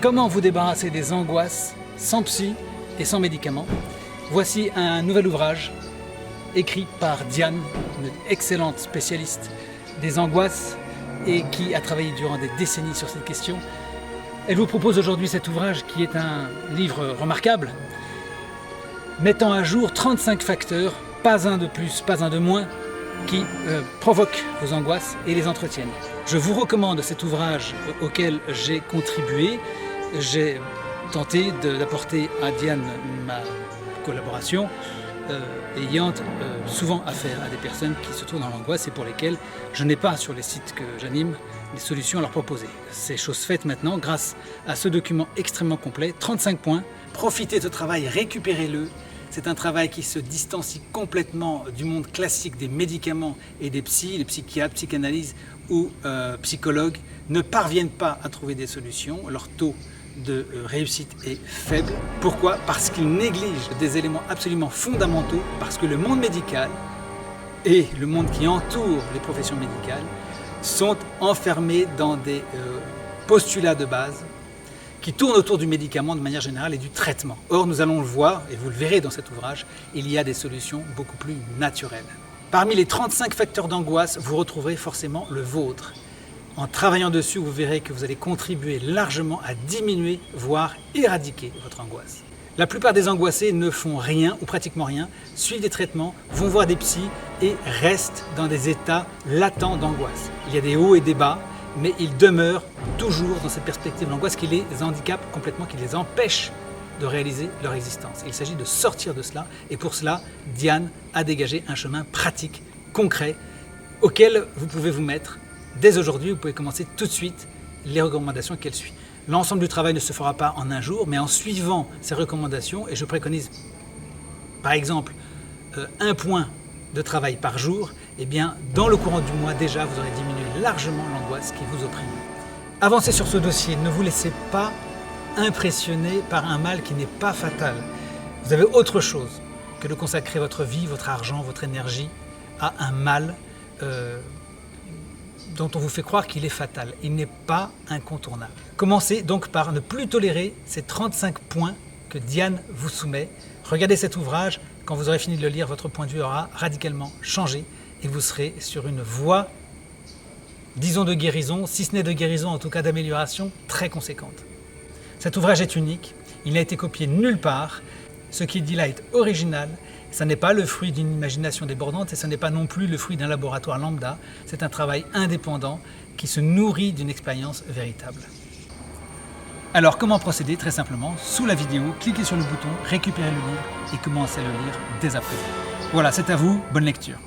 Comment vous débarrasser des angoisses sans psy et sans médicaments? Voici un nouvel ouvrage écrit par Diane, une excellente spécialiste des angoisses et qui a travaillé durant des décennies sur cette question. Elle vous propose aujourd'hui cet ouvrage qui est un livre remarquable, mettant à jour 35 facteurs, pas un de plus, pas un de moins, qui provoquent vos angoisses et les entretiennent. Je vous recommande cet ouvrage auquel j'ai contribué. J'ai tenté d'apporter à Diane ma collaboration, ayant souvent affaire à des personnes qui se trouvent dans l'angoisse et pour lesquelles je n'ai pas sur les sites que j'anime des solutions à leur proposer. C'est chose faite maintenant grâce à ce document extrêmement complet, 35 points. Profitez de ce travail, récupérez-le. C'est un travail qui se distancie complètement du monde classique des médicaments et des psys. Les psychiatres, psychanalystes ou psychologues ne parviennent pas à trouver des solutions. Leur taux de réussite est faible. Pourquoi? Parce qu'ils négligent des éléments absolument fondamentaux, parce que le monde médical et le monde qui entoure les professions médicales sont enfermés dans des postulats de base qui tournent autour du médicament de manière générale et du traitement. Or, nous allons le voir, et vous le verrez dans cet ouvrage, il y a des solutions beaucoup plus naturelles. Parmi les 35 facteurs d'angoisse, vous retrouverez forcément le vôtre. En travaillant dessus, vous verrez que vous allez contribuer largement à diminuer, voire éradiquer votre angoisse. La plupart des angoissés ne font rien, ou pratiquement rien, suivent des traitements, vont voir des psys et restent dans des états latents d'angoisse. Il y a des hauts et des bas, mais ils demeurent toujours dans cette perspective d'angoisse qui les handicape complètement, qui les empêche de réaliser leur existence. Il s'agit de sortir de cela, et pour cela, Diane a dégagé un chemin pratique, concret, auquel vous pouvez vous mettre. Dès aujourd'hui, vous pouvez commencer tout de suite les recommandations qu'elle suit. L'ensemble du travail ne se fera pas en un jour, mais en suivant ces recommandations, et je préconise par exemple un point de travail par jour, eh bien, dans le courant du mois déjà, vous aurez diminué largement l'angoisse qui vous opprime. Avancez sur ce dossier, ne vous laissez pas impressionner par un mal qui n'est pas fatal. Vous avez autre chose que de consacrer votre vie, votre argent, votre énergie à un mal dont on vous fait croire qu'il est fatal. Il n'est pas incontournable. Commencez donc par ne plus tolérer ces 35 points que Diane vous soumet. Regardez cet ouvrage. Quand vous aurez fini de le lire, votre point de vue aura radicalement changé et vous serez sur une voie, disons de guérison, si ce n'est de guérison, en tout cas d'amélioration très conséquente. Cet ouvrage est unique, il n'a été copié nulle part. Ce qu'il dit là est original. Ça n'est pas le fruit d'une imagination débordante et ce n'est pas non plus le fruit d'un laboratoire lambda. C'est un travail indépendant qui se nourrit d'une expérience véritable. Alors comment procéder? Très simplement, sous la vidéo, cliquez sur le bouton, récupérez le livre et commencez à le lire dès à présent. Voilà, c'est à vous, bonne lecture.